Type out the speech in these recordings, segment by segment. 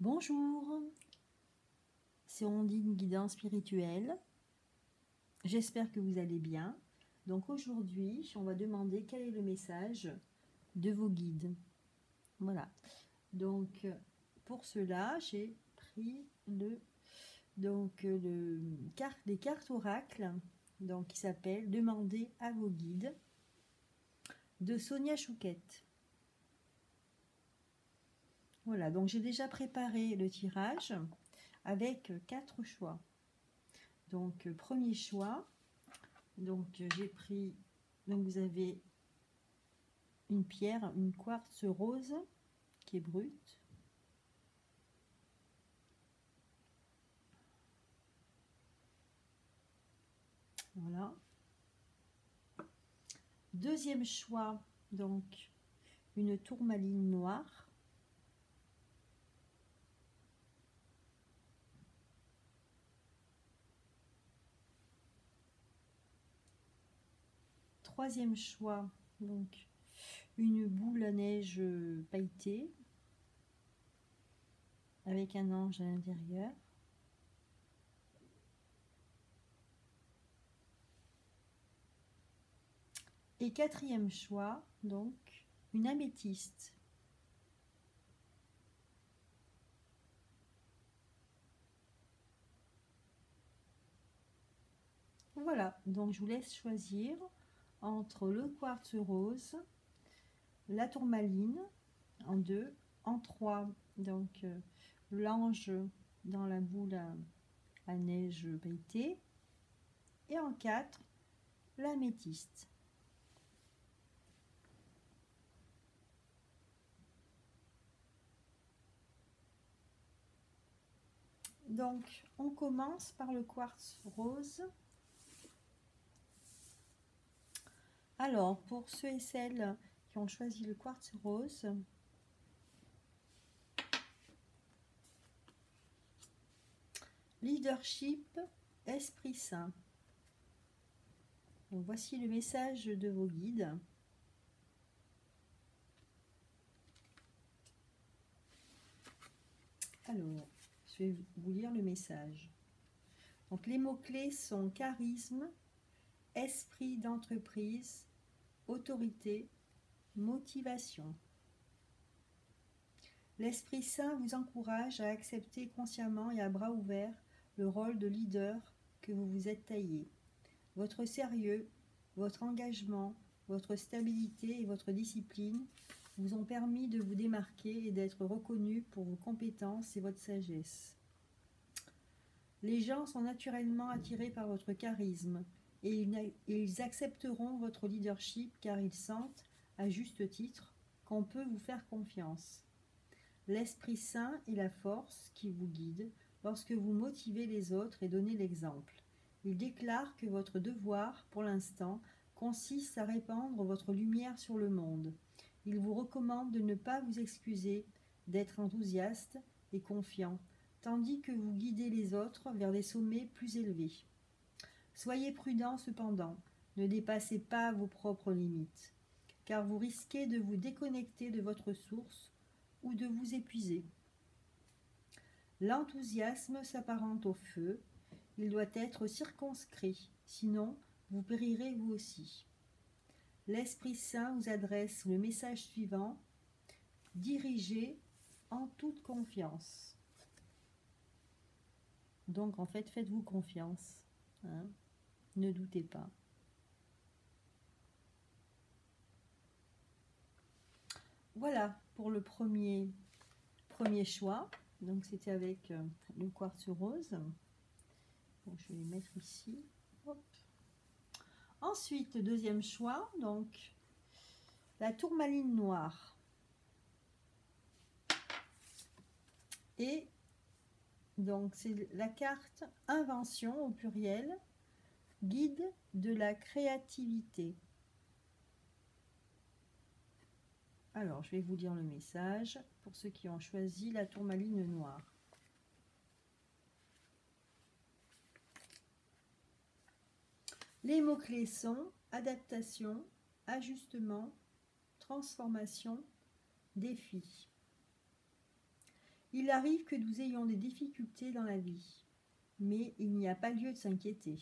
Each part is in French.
Bonjour, c'est Ondine, guidance spirituelle. J'espère que vous allez bien. Donc aujourd'hui, on va demander quel est le message de vos guides. Voilà. Donc pour cela, j'ai pris les cartes oracles, donc qui s'appelle Demandez à vos guides de Sonia Chouquette. Voilà, donc j'ai déjà préparé le tirage avec 4 choix. Donc premier choix, donc j'ai pris, donc vous avez une pierre, une quartz rose qui est brute. Voilà. Deuxième choix, donc une tourmaline noire. Troisième choix, donc une boule à neige pailletée avec un ange à l'intérieur. Et quatrième choix, donc une améthyste. Voilà, donc je vous laisse choisir entre le quartz rose, la tourmaline en 2, en 3, donc l'ange dans la boule à neige pailletée, et en 4, l'améthyste. Donc on commence par le quartz rose. Alors pour ceux et celles qui ont choisi le quartz rose, leadership, Esprit Saint. Donc voici le message de vos guides. Alors, je vais vous lire le message. Donc les mots-clés sont charisme, esprit d'entreprise, autorité, motivation. L'Esprit Saint vous encourage à accepter consciemment et à bras ouverts le rôle de leader que vous vous êtes taillé. Votre sérieux, votre engagement, votre stabilité et votre discipline vous ont permis de vous démarquer et d'être reconnu pour vos compétences et votre sagesse. Les gens sont naturellement attirés par votre charisme et ils accepteront votre leadership car ils sentent, à juste titre, qu'on peut vous faire confiance. L'Esprit Saint est la force qui vous guide lorsque vous motivez les autres et donnez l'exemple. Il déclare que votre devoir, pour l'instant, consiste à répandre votre lumière sur le monde. Il vous recommande de ne pas vous excuser, d'être enthousiaste et confiant, tandis que vous guidez les autres vers des sommets plus élevés. Soyez prudent cependant, ne dépassez pas vos propres limites, car vous risquez de vous déconnecter de votre source ou de vous épuiser. L'enthousiasme s'apparente au feu, il doit être circonscrit, sinon vous périrez vous aussi. L'Esprit Saint vous adresse le message suivant: dirigez en toute confiance. Donc en fait, faites-vous confiance, hein, ne doutez pas. Voilà pour le premier choix. Donc c'était avec le quartz rose. Bon, je vais les mettre ici. Hop. Ensuite, le deuxième choix, donc la tourmaline noire. Et donc c'est la carte invention au pluriel, guide de la créativité. Alors, je vais vous lire le message pour ceux qui ont choisi la tourmaline noire. Les mots-clés sont adaptation, ajustement, transformation, défi. Il arrive que nous ayons des difficultés dans la vie, mais il n'y a pas lieu de s'inquiéter.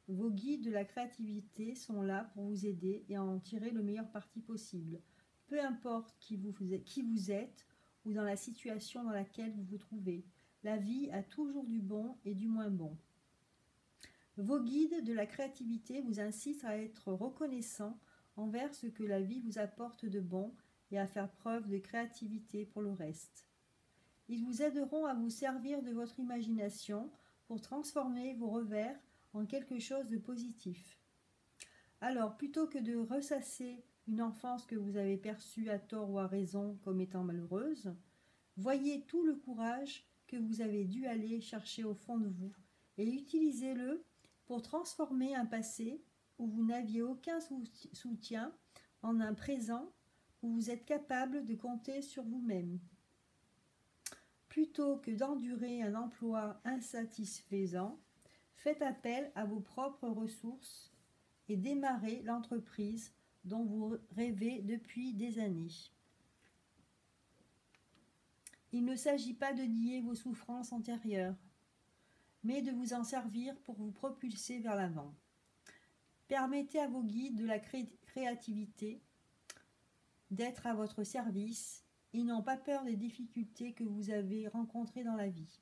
Vos guides de la créativité sont là pour vous aider et à en tirer le meilleur parti possible, peu importe qui vous êtes ou dans la situation dans laquelle vous vous trouvez. La vie a toujours du bon et du moins bon. Vos guides de la créativité vous incitent à être reconnaissant envers ce que la vie vous apporte de bon et à faire preuve de créativité pour le reste. Ils vous aideront à vous servir de votre imagination pour transformer vos revers en quelque chose de positif. Alors, plutôt que de ressasser une enfance que vous avez perçue à tort ou à raison comme étant malheureuse, voyez tout le courage que vous avez dû aller chercher au fond de vous et utilisez-le pour transformer un passé où vous n'aviez aucun soutien en un présent où vous êtes capable de compter sur vous-même. Plutôt que d'endurer un emploi insatisfaisant, faites appel à vos propres ressources et démarrez l'entreprise dont vous rêvez depuis des années. Il ne s'agit pas de nier vos souffrances antérieures, mais de vous en servir pour vous propulser vers l'avant. Permettez à vos guides de la créativité d'être à votre service. Ils n'ont pas peur des difficultés que vous avez rencontrées dans la vie.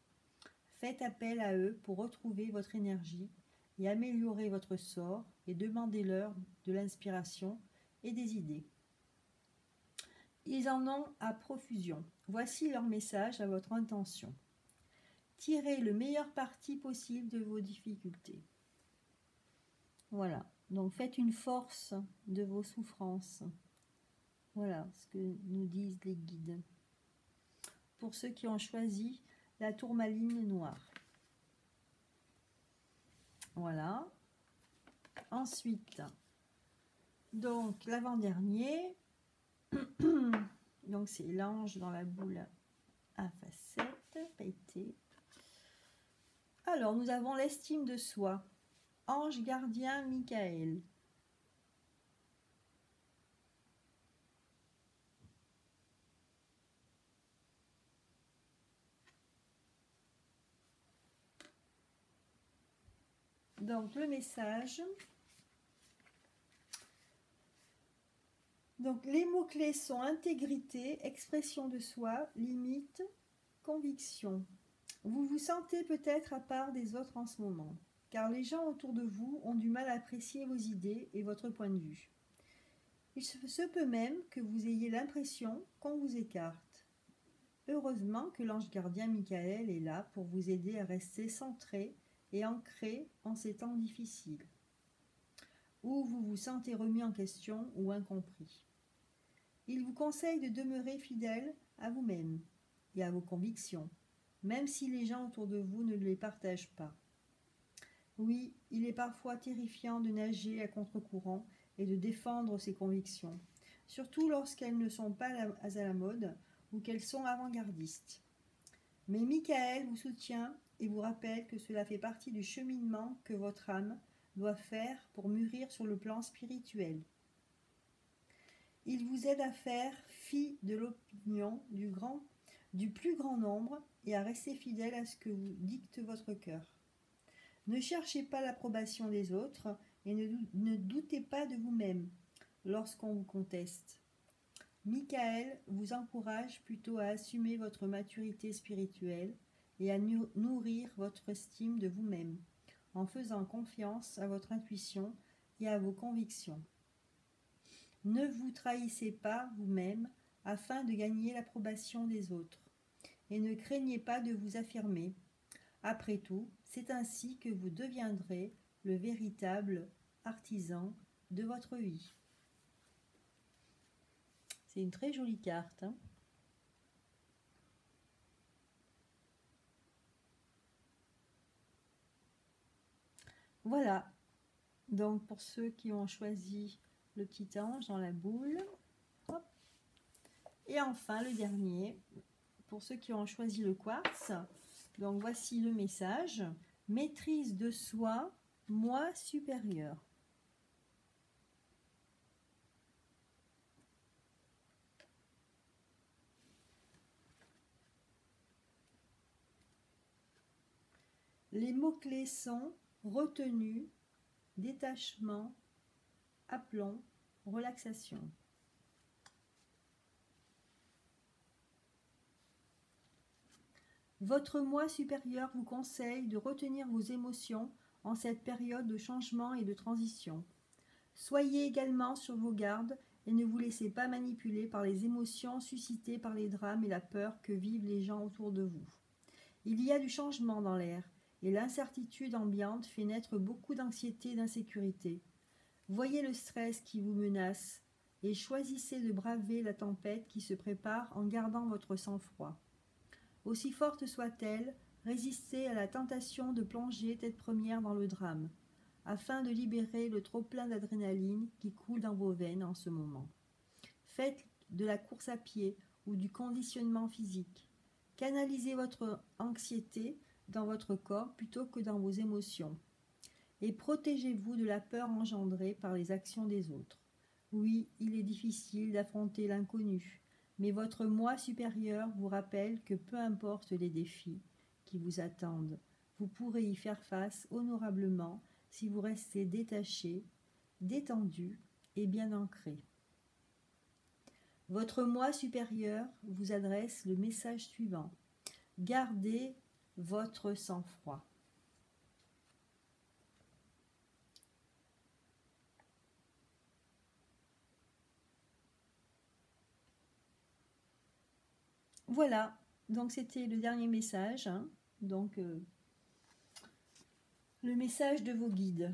Faites appel à eux pour retrouver votre énergie et améliorer votre sort et demandez-leur de l'inspiration et des idées. Ils en ont à profusion. Voici leur message à votre intention. Tirez le meilleur parti possible de vos difficultés. Voilà, donc faites une force de vos souffrances. Voilà ce que nous disent les guides. Pour ceux qui ont choisi la tourmaline noire. Voilà. Ensuite, donc l'avant-dernier, donc c'est l'ange dans la boule à facettes, pailletée. Alors, nous avons l'estime de soi. Ange gardien Michael. Donc, le message. Donc, les mots-clés sont intégrité, expression de soi, limite, conviction. Vous vous sentez peut-être à part des autres en ce moment, car les gens autour de vous ont du mal à apprécier vos idées et votre point de vue. Il se peut même que vous ayez l'impression qu'on vous écarte. Heureusement que l'ange gardien Michael est là pour vous aider à rester centré et ancré en ces temps difficiles, où vous vous sentez remis en question ou incompris. Il vous conseille de demeurer fidèle à vous-même et à vos convictions, même si les gens autour de vous ne les partagent pas. Oui, il est parfois terrifiant de nager à contre-courant et de défendre ses convictions, surtout lorsqu'elles ne sont pas à la mode ou qu'elles sont avant-gardistes. Mais Michael vous soutient et vous rappelle que cela fait partie du cheminement que votre âme doit faire pour mûrir sur le plan spirituel. Il vous aide à faire fi de l'opinion du plus grand nombre et à rester fidèle à ce que vous dicte votre cœur. Ne cherchez pas l'approbation des autres et ne doutez pas de vous-même lorsqu'on vous conteste. Michael vous encourage plutôt à assumer votre maturité spirituelle et à nourrir votre estime de vous-même en faisant confiance à votre intuition et à vos convictions. Ne vous trahissez pas vous-même afin de gagner l'approbation des autres et ne craignez pas de vous affirmer. Après tout, c'est ainsi que vous deviendrez le véritable artisan de votre vie. C'est une très jolie carte, hein. Voilà, donc pour ceux qui ont choisi le petit ange dans la boule. Hop. Et enfin le dernier, pour ceux qui ont choisi le quartz. Donc voici le message. Maîtrise de soi, moi supérieur. Les mots-clés sont retenue, détachement, aplomb, relaxation. Votre moi supérieur vous conseille de retenir vos émotions en cette période de changement et de transition. Soyez également sur vos gardes et ne vous laissez pas manipuler par les émotions suscitées par les drames et la peur que vivent les gens autour de vous. Il y a du changement dans l'air et l'incertitude ambiante fait naître beaucoup d'anxiété et d'insécurité. Voyez le stress qui vous menace et choisissez de braver la tempête qui se prépare en gardant votre sang-froid. Aussi forte soit-elle, résistez à la tentation de plonger tête première dans le drame, afin de libérer le trop-plein d'adrénaline qui coule dans vos veines en ce moment. Faites de la course à pied ou du conditionnement physique. Canalisez votre anxiété dans votre corps plutôt que dans vos émotions. Et protégez-vous de la peur engendrée par les actions des autres. Oui, il est difficile d'affronter l'inconnu, mais votre moi supérieur vous rappelle que peu importe les défis qui vous attendent, vous pourrez y faire face honorablement si vous restez détaché, détendu et bien ancré. Votre moi supérieur vous adresse le message suivant. Gardez votre sang-froid. Voilà, donc c'était le dernier message, hein. Donc le message de vos guides.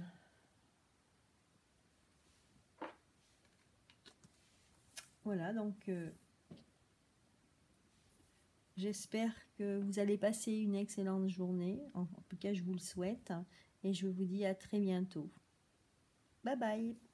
Voilà, donc j'espère que vous allez passer une excellente journée. En tout cas, je vous le souhaite. Et je vous dis à très bientôt. Bye bye.